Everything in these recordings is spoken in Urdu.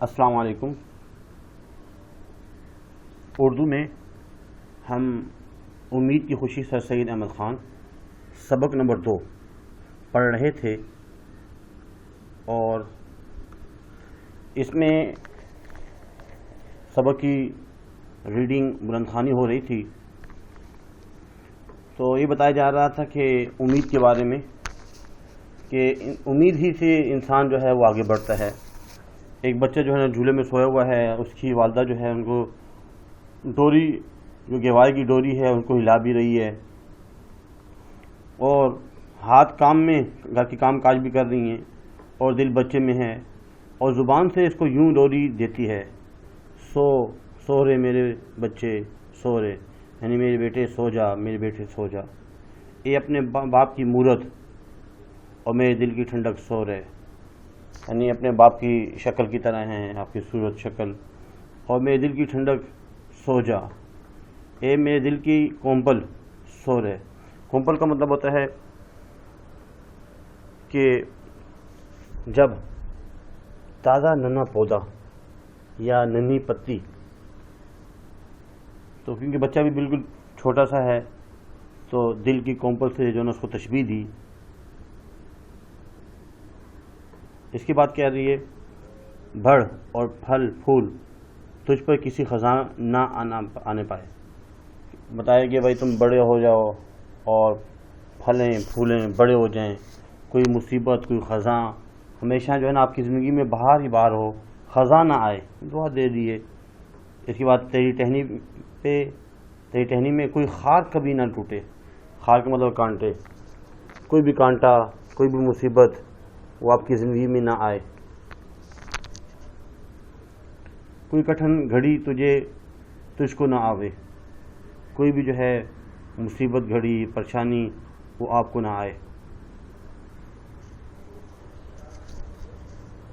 السلام علیکم۔ اردو میں ہم امید کی خوشی سر سید احمد خان سبق نمبر 2 پڑھ رہے تھے، اور اس میں سبق کی ریڈنگ بلند خوانی ہو رہی تھی، تو یہ بتایا جا رہا تھا کہ امید کے بارے میں کہ امید ہی سے انسان جو ہے وہ آگے بڑھتا ہے۔ ایک بچہ جو ہے نا جھولے میں سویا ہوا ہے، اس کی والدہ جو ہے ان کو ڈوری، جو گہوارے کی ڈوری ہے، ان کو ہلا بھی رہی ہے، اور ہاتھ کام میں گھر کے کام کاج بھی کر رہی ہیں، اور دل بچے میں ہے، اور زبان سے اس کو یوں ڈوری دیتی ہے، سو رے میرے بچے سو رے، یعنی میرے بیٹے سو جا، میرے بیٹے سو جا۔ یہ اپنے باپ کی مورت اور میرے دل کی ٹھنڈک سو رہے، یعنی اپنے باپ کی شکل کی طرح ہیں آپ کی صورت شکل، اور میرے دل کی ٹھنڈک سو جا، اے میرے دل کی کومپل سو رہے۔ کومپل کا مطلب ہوتا ہے کہ جب تازہ ننا پودا یا ننھی پتی، تو کیونکہ بچہ بھی بالکل چھوٹا سا ہے تو دل کی کومپل سے جو نا اس کو تشبیہ دی۔ اس کی بات کیا رہی ہے، بڑھ اور پھل پھول تجھ پر کسی خزاں نہ آنے پائے۔ بتایا کہ بھائی تم بڑے ہو جاؤ اور پھلیں پھولیں بڑے ہو جائیں، کوئی مصیبت کوئی خزاں ہمیشہ جو ہے نا آپ کی زندگی میں باہر ہی باہر ہو، خزاں نہ آئے، دعا دے دیے۔ اس کی بات تیری ٹہنی میں کوئی خار کبھی نہ ٹوٹے۔ خار کا مطلب کانٹے، کوئی بھی کانٹا کوئی بھی مصیبت وہ آپ کی زندگی میں نہ آئے۔ کوئی کٹھن گھڑی تجھ کو نہ آوے، کوئی بھی جو ہے مصیبت گھڑی پریشانی وہ آپ کو نہ آئے۔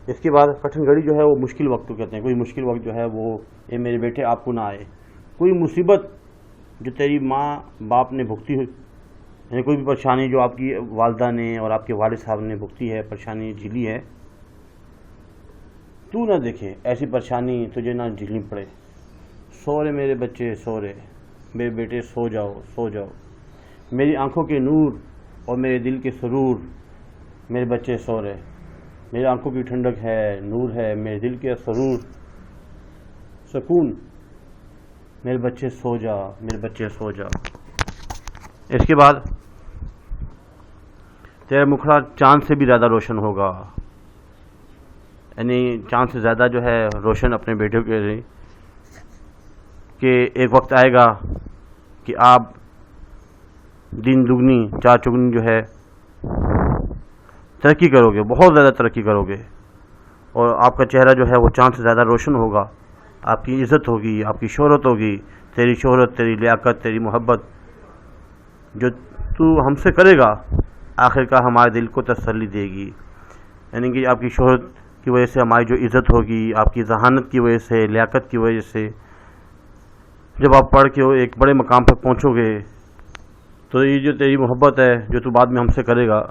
اس کے بعد کٹھن گھڑی جو ہے وہ مشکل وقت کو کہتے ہیں، کوئی مشکل وقت جو ہے وہ اے میرے بیٹے آپ کو نہ آئے۔ کوئی مصیبت جو تیری ماں باپ نے بھگتی ہوئی، یعنی کوئی بھی پریشانی جو آپ کی والدہ نے اور آپ کے والد صاحب نے بھگتی ہے، پریشانی جھیلی ہے، تو نہ دیکھے ایسی پریشانی تجھے نہ جھیلنی پڑے۔ سو رے میرے بچے سو رے، میرے بیٹے سو جاؤ سو جاؤ، میری آنکھوں کے نور اور میرے دل کے سرور، میرے بچے سو رے، میری آنکھوں کی ٹھنڈک ہے، نور ہے، میرے دل کے سرور سکون، میرے بچے سو جا، میرے بچے سو جا۔ اس کے بعد تیرا مکھڑا چاند سے بھی زیادہ روشن ہوگا، یعنی چاند سے زیادہ جو ہے روشن اپنے بیٹے کے لیے، کہ ایک وقت آئے گا کہ آپ دن دگنی چار چگنی جو ہے ترقی کرو گے، بہت زیادہ ترقی کرو گے، اور آپ کا چہرہ جو ہے وہ چاند سے زیادہ روشن ہوگا، آپ کی عزت ہوگی، آپ کی شہرت ہوگی، تیری شہرت، تیری لیاقت، تیری محبت جو تو ہم سے کرے گا آخر کا ہمارے دل کو تسلی دے گی۔ یعنی کہ آپ کی شہرت کی وجہ سے ہماری جو عزت ہوگی، آپ کی ذہانت کی وجہ سے، لیاقت کی وجہ سے، جب آپ پڑھ کے ایک بڑے مقام پر پہنچو گے تو یہ جو تیری محبت ہے جو تو بعد میں ہم سے کرے گا،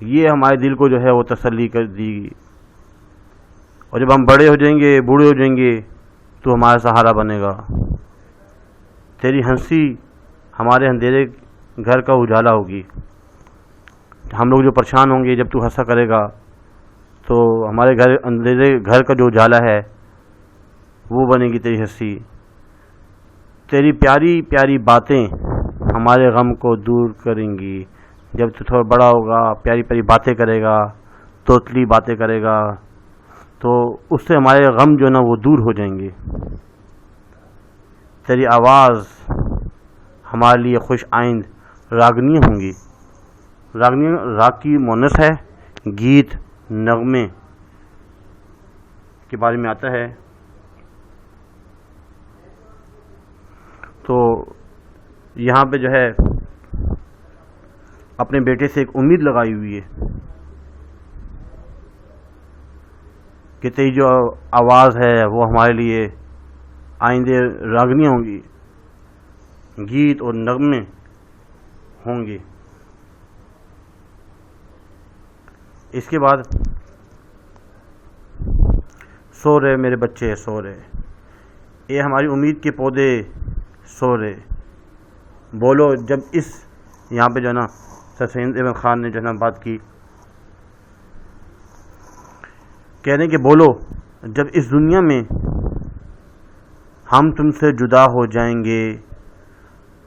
یہ ہمارے دل کو جو ہے وہ تسلی کر دی گی، اور جب ہم بڑے ہو جائیں گے، بوڑھے ہو جائیں گے، تو ہمارا سہارا بنے گا۔ تیری ہنسی ہمارے اندھیرے گھر کا اجالا ہوگی۔ ہم لوگ جو پریشان ہوں گے جب تو ہنسا کرے گا تو ہمارے اندھیرے گھر کا جو اجالا ہے وہ بنے گی تیری ہنسی۔ تیری پیاری پیاری باتیں ہمارے غم کو دور کریں گی۔ جب تو تھوڑا بڑا ہوگا، پیاری پیاری باتیں کرے گا، توتلی باتیں کرے گا، تو اس سے ہمارے غم جو نا وہ دور ہو جائیں گے۔ تیری آواز ہمارے لیے خوش آئند راگنیاں ہوں گی۔ راگنیاں راگ کی مونس ہے، گیت نغمے کے بارے میں آتا ہے۔ تو یہاں پہ جو ہے اپنے بیٹے سے ایک امید لگائی ہوئی ہے کہ تیری جو آواز ہے وہ ہمارے لیے آئندے راگنیاں ہوں گی، گیت اور نغمے ہوں گے۔ اس کے بعد سو رہے میرے بچے سو رہے، یہ ہماری امید کے پودے سو رہے، بولو جب اس یہاں پہ جو ہے نا سر سید احمد خان نے جو ہے نا بات کی، کہہ رہے ہیں کہ بولو جب اس دنیا میں ہم تم سے جدا ہو جائیں گے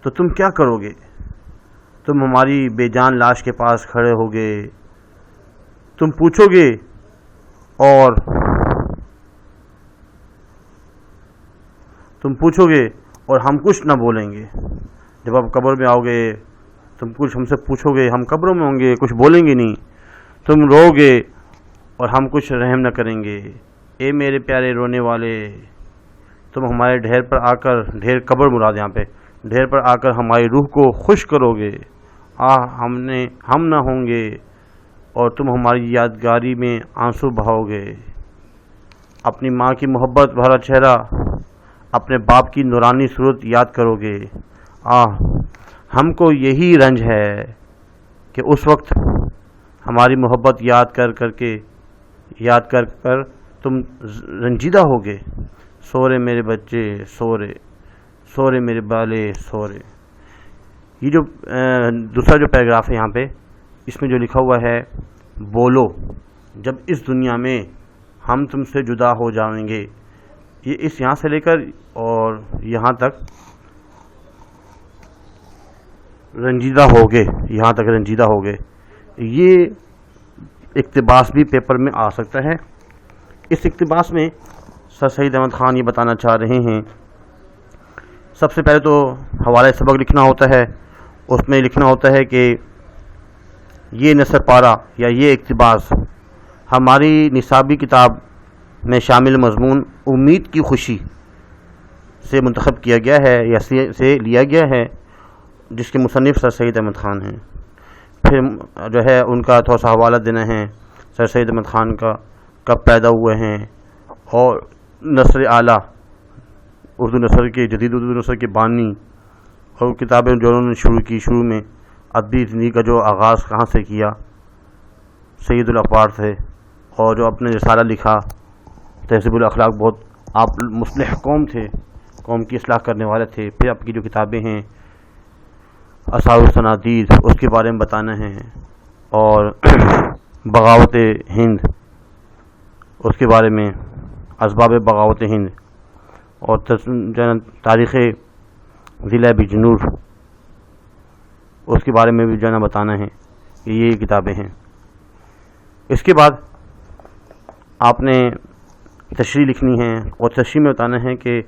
تو تم کیا کرو گے؟ تم ہماری بے جان لاش کے پاس کھڑے ہوگے، تم پوچھو گے اور ہم کچھ نہ بولیں گے۔ جب آپ قبر میں آؤ گے تم کچھ ہم سے پوچھو گے، ہم قبروں میں ہوں گے کچھ بولیں گے نہیں، تم رو گے اور ہم کچھ رحم نہ کریں گے۔ اے میرے پیارے رونے والے، تم ہمارے ڈھیر پر آ کر، ڈھیر قبر مراد یہاں پہ، ڈھیر پر آ کر ہماری روح کو خوش کرو گے، ہم نہ ہوں گے اور تم ہماری یادگاری میں آنسو بہاؤ گے۔ اپنی ماں کی محبت بھرا چہرہ، اپنے باپ کی نورانی صورت یاد کرو گے۔ ہم کو یہی رنج ہے کہ اس وقت ہماری محبت یاد کر کر تم رنجیدہ ہوگے۔ سو رے میرے بچے سو رے میرے بالے سو رے۔ یہ جو دوسرا جو پیراگراف ہے یہاں پہ، اس میں جو لکھا ہوا ہے بولو جب اس دنیا میں ہم تم سے جدا ہو جائیں گے، یہ اس یہاں سے لے کر اور یہاں تک رنجیدہ ہوگے، یہاں تک رنجیدہ ہوگے، یہ اقتباس بھی پیپر میں آ سکتا ہے۔ اس اقتباس میں سر سید احمد خان یہ بتانا چاہ رہے ہیں، سب سے پہلے تو حوالہ سبق لکھنا ہوتا ہے، اس میں لکھنا ہوتا ہے کہ یہ نثر پارہ یا یہ اقتباس ہماری نصابی کتاب میں شامل مضمون امید کی خوشی سے منتخب کیا گیا ہے یا سے لیا گیا ہے، جس کے مصنف سر سید احمد خان ہیں۔ پھر جو ہے ان کا تھوڑا سا حوالہ دینا ہے، سر سید احمد خان کا کب پیدا ہوئے ہیں، اور نثر اعلیٰ اردو نثر کے، جدید اردو نثر کے بانی، اور کتابیں جو انہوں نے شروع میں ادبی زندگی کا جو آغاز کہاں سے کیا، سید الاقوار سے، اور جو اپنے رسالہ لکھا تہذیب الاخلاق، بہت آپ مصلح قوم تھے، قوم کی اصلاح کرنے والے تھے۔ پھر آپ کی جو کتابیں ہیں آثار الصنادید، اس کے بارے میں بتانا ہے، اور بغاوت ہند، اس کے بارے میں اسباب بغاوت ہند، اور تاریخ ضلع بجنور، اس کے بارے میں بھی جو ہے نا بتانا ہے کہ یہ کتابیں ہیں۔ اس کے بعد آپ نے تشریح لکھنی ہے، اور تشریح میں بتانا ہے کہ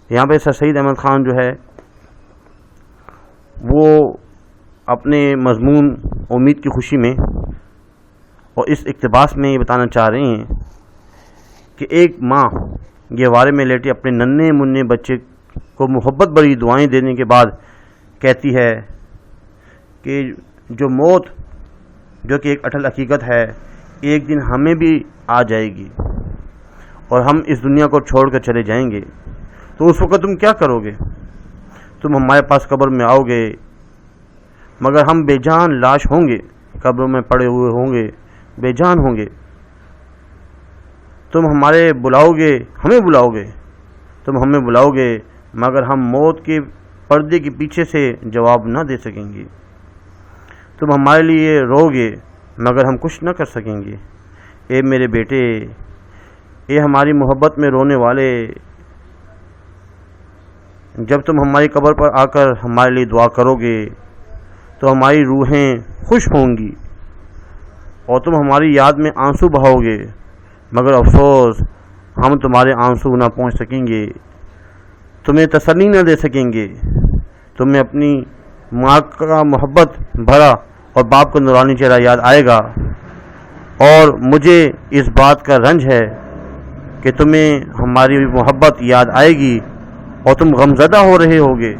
یہاں پہ سر سید احمد خان جو ہے وہ اپنے مضمون امید کی خوشی میں اور اس اقتباس میں یہ بتانا چاہ رہے ہیں کہ ایک ماں گہوارے میں لیٹے اپنے ننھے منھے بچے کو محبت بڑی دعائیں دینے کے بعد کہتی ہے کہ جو موت، جو کہ ایک اٹل حقیقت ہے، ایک دن ہمیں بھی آ جائے گی اور ہم اس دنیا کو چھوڑ کر چلے جائیں گے، تو اس وقت تم کیا کرو گے؟ تم ہمارے پاس قبر میں آؤ گے، مگر ہم بے جان لاش ہوں گے، قبروں میں پڑے ہوئے ہوں گے، بے جان ہوں گے۔ تم ہمیں بلاؤ گے مگر ہم موت کے پردے کے پیچھے سے جواب نہ دے سکیں گے۔ تم ہمارے لیے رو گے مگر ہم کچھ نہ کر سکیں گے۔ اے میرے بیٹے، اے ہماری محبت میں رونے والے، جب تم ہماری قبر پر آ کر ہمارے لیے دعا کرو گے تو ہماری روحیں خوش ہوں گی اور تم ہماری یاد میں آنسو بہاؤ گے، مگر افسوس ہم تمہارے آنسو نہ پہنچ سکیں گے، تمہیں تسلی نہ دے سکیں گے۔ تمہیں اپنی ماں کا محبت بھرا اور باپ کا نورانی چہرہ یاد آئے گا، اور مجھے اس بات کا رنج ہے کہ تمہیں ہماری محبت یاد آئے گی اور تم غمزدہ ہو رہے ہوگے۔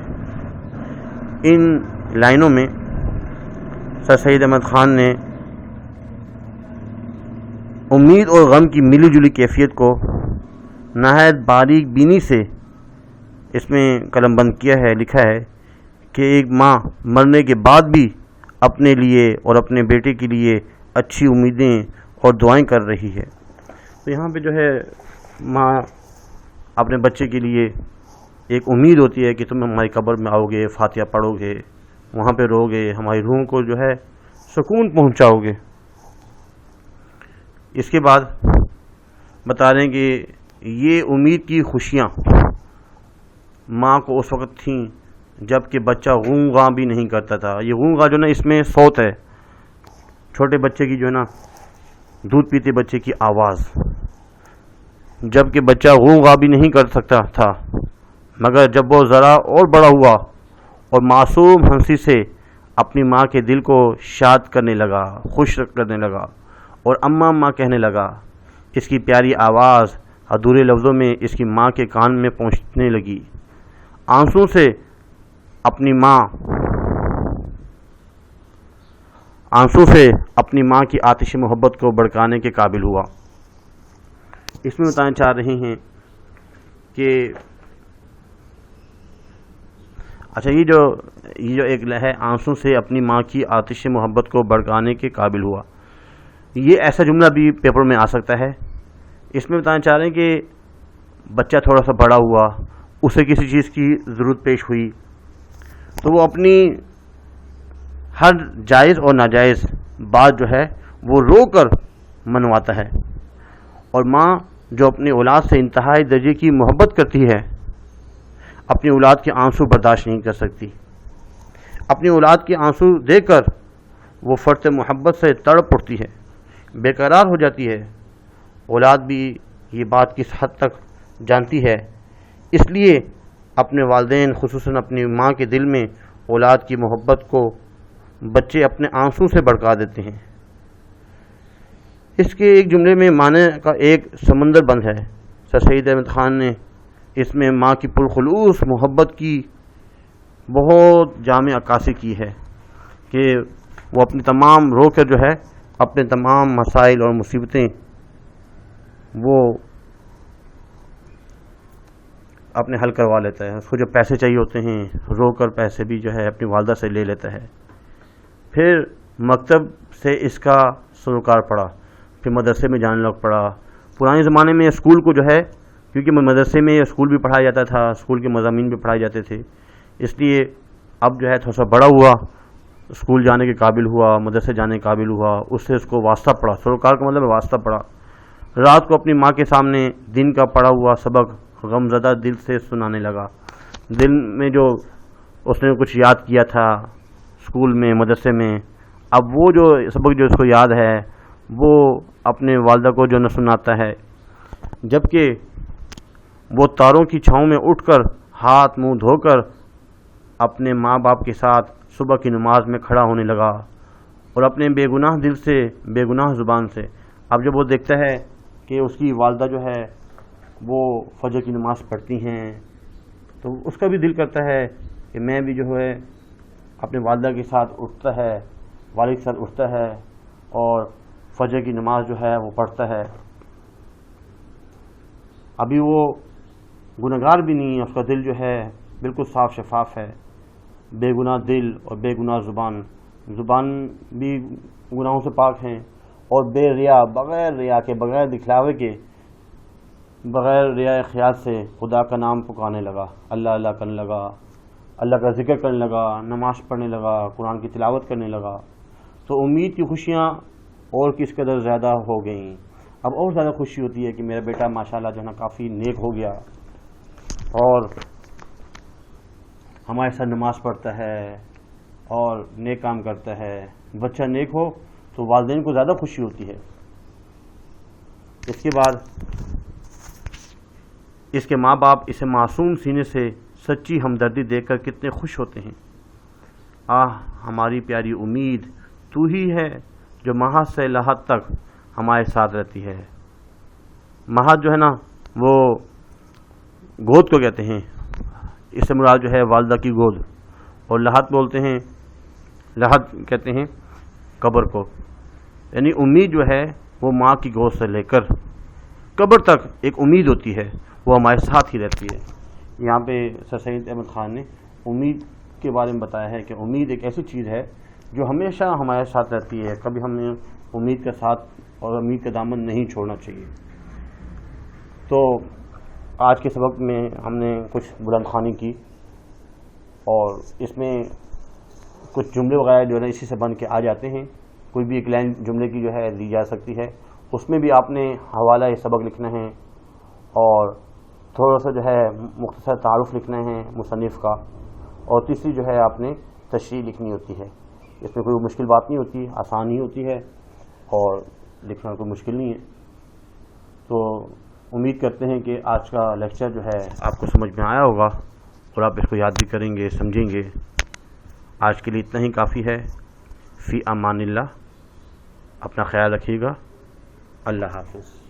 ان لائنوں میں سر سید احمد خان نے امید اور غم کی ملی جلی کیفیت کو نہایت باریک بینی سے اس میں قلم بند کیا ہے، لکھا ہے کہ ایک ماں مرنے کے بعد بھی اپنے لیے اور اپنے بیٹے کے لیے اچھی امیدیں اور دعائیں کر رہی ہے۔ تو یہاں پہ جو ہے ماں اپنے بچے کے لیے ایک امید ہوتی ہے کہ تم ہماری قبر میں آؤ گے، فاتحہ پڑھو گے، وہاں پہ رہو گے، ہماری روح کو جو ہے سکون پہنچاؤ گے۔ اس کے بعد بتا رہے ہیں کہ یہ امید کی خوشیاں ماں کو اس وقت تھیں جب کہ بچہ غوں غاں بھی نہیں کرتا تھا۔ یہ غوں غاں جو نا اس میں صوت ہے، چھوٹے بچے کی جو ہے نا دودھ پیتے بچے کی آواز، جب کہ بچہ غوں غاں بھی نہیں کر سکتا تھا، مگر جب وہ ذرا اور بڑا ہوا اور معصوم ہنسی سے اپنی ماں کے دل کو شاد کرنے لگا، خوش کرنے لگا اور اماں اماں کہنے لگا، اس کی پیاری آواز ادھورے لفظوں میں اس کی ماں کے کان میں پہنچنے لگی۔ آنسوں سے اپنی ماں کی آتش محبت کو بھڑکانے کے قابل ہوا۔ اس میں بتانا چاہ رہے ہیں کہ اچھا یہ جو ایک ہے آنسوں سے اپنی ماں کی آتش محبت کو بھڑکانے کے قابل ہوا، یہ ایسا جملہ بھی پیپر میں آ سکتا ہے۔ اس میں بتانا چاہ رہے ہیں کہ بچہ تھوڑا سا بڑا ہوا، اسے کسی چیز کی ضرورت پیش ہوئی تو وہ اپنی ہر جائز اور ناجائز بات جو ہے وہ رو کر منواتا ہے، اور ماں جو اپنی اولاد سے انتہائی درجے کی محبت کرتی ہے اپنی اولاد کے آنسو برداشت نہیں کر سکتی۔ اپنی اولاد کے آنسو دیکھ کر وہ فرط محبت سے تڑپ اٹھتی ہے، بے قرار ہو جاتی ہے۔ اولاد بھی یہ بات کس حد تک جانتی ہے، اس لیے اپنے والدین خصوصاً اپنی ماں کے دل میں اولاد کی محبت کو بچے اپنے آنسو سے بھڑکا دیتے ہیں۔ اس کے ایک جملے میں معنی کا ایک سمندر بند ہے۔ سر سید احمد خان نے اس میں ماں کی پرخلوص محبت کی بہت جامع عکاسی کی ہے کہ وہ اپنی تمام رو کر جو ہے اپنے تمام مسائل اور مصیبتیں وہ اپنے حل کروا لیتا ہے۔ اس کو جو پیسے چاہیے ہوتے ہیں رو کر پیسے بھی جو ہے اپنی والدہ سے لے لیتا ہے۔ پھر مکتب سے اس کا سروکار پڑا، پھر مدرسے میں جانے لگ پڑا۔ پرانے زمانے میں اسکول کو جو ہے کیونکہ مدرسے میں اسکول بھی پڑھایا جاتا تھا، اسکول کے مضامین بھی پڑھائے جاتے تھے، اس لیے اب جو ہے تھوڑا سا بڑا ہوا، اسکول جانے کے قابل ہوا، مدرسے جانے کے قابل ہوا، اس سے اس کو واسطہ پڑا۔ سروکار کا مطلب واسطہ پڑا۔ رات کو اپنی ماں کے سامنے دن کا پڑھا ہوا سبق غمزدہ دل سے سنانے لگا۔ دل میں جو اس نے کچھ یاد کیا تھا اسکول میں مدرسے میں، اب وہ جو سبق جو اس کو یاد ہے وہ اپنے والدہ کو جو نہ سناتا ہے، جبکہ وہ تاروں کی چھاؤں میں اٹھ کر ہاتھ منہ دھو کر اپنے ماں باپ کے ساتھ صبح کی نماز میں کھڑا ہونے لگا، اور اپنے بے گناہ دل سے، بے گناہ زبان سے اب جب وہ دیکھتا ہے کہ اس کی والدہ جو ہے وہ فجر کی نماز پڑھتی ہیں تو اس کا بھی دل کرتا ہے کہ میں بھی جو ہے اپنے والدہ کے ساتھ اٹھتا ہے، والد کے ساتھ اٹھتا ہے اور فجر کی نماز جو ہے وہ پڑھتا ہے۔ ابھی وہ گنہگار بھی نہیں ہے، اس کا دل جو ہے بالکل صاف شفاف ہے، بے گناہ دل اور بے گناہ زبان بھی گناہوں سے پاک ہیں، اور بے ریا، بغیر ریا کے، بغیر دکھلاوے کے، بغیر ریا خیال سے خدا کا نام پکارنے لگا، اللہ اللہ کرنے لگا، اللہ کا ذکر کرنے لگا، نماز پڑھنے لگا، قرآن کی تلاوت کرنے لگا، تو امید کی خوشیاں اور کس قدر زیادہ ہو گئیں۔ اب اور زیادہ خوشی ہوتی ہے کہ میرا بیٹا ماشاءاللہ جو ہے نا کافی نیک ہو گیا اور ہمارے ساتھ نماز پڑھتا ہے اور نیک کام کرتا ہے۔ بچہ نیک ہو تو والدین کو زیادہ خوشی ہوتی ہے۔ اس کے بعد اس کے ماں باپ اسے معصوم سینے سے سچی ہمدردی دیکھ کر کتنے خوش ہوتے ہیں۔ آہ ہماری پیاری امید تو ہی ہے جو محض سے لحد تک ہمارے ساتھ رہتی ہے۔ محض جو ہے نا وہ گود کو کہتے ہیں، اس سے مراد جو ہے والدہ کی گود، اور لحد بولتے ہیں، لحد کہتے ہیں قبر کو، یعنی امید جو ہے وہ ماں کی گود سے لے کر قبر تک ایک امید ہوتی ہے، وہ ہمارے ساتھ ہی رہتی ہے۔ یہاں پہ سر سید احمد خان نے امید کے بارے میں بتایا ہے کہ امید ایک ایسی چیز ہے جو ہمیشہ ہمارے ساتھ رہتی ہے، کبھی ہم نے امید کا ساتھ اور امید کا دامن نہیں چھوڑنا چاہیے۔ تو آج کے سبق میں ہم نے کچھ بلند خوانی کی اور اس میں کچھ جملے وغیرہ جو ہے نا اسی سے بن کے آ جاتے ہیں. کوئی بھی ایک لائن جملے کی جو ہے دی جا سکتی ہے. اس میں بھی آپ نے حوالہ سبق لکھنا ہے اور تھوڑا سا جو ہے مختصر تعارف لکھنا ہے مصنف کا, اور تیسری جو ہے آپ نے تشریح لکھنی ہوتی ہے. اس میں کوئی مشکل بات نہیں ہوتی, آسان ہی ہوتی ہے اور لکھنا کوئی مشکل نہیں ہے. تو امید کرتے ہیں کہ آج کا لیکچر جو ہے آپ کو سمجھ میں آیا ہوگا اور آپ اس کو یاد بھی کریں گے, سمجھیں گے. آج کے لیے اتنا ہی کافی ہے. فی امان اللہ. اپنا خیال رکھیے گا. اللہ حافظ.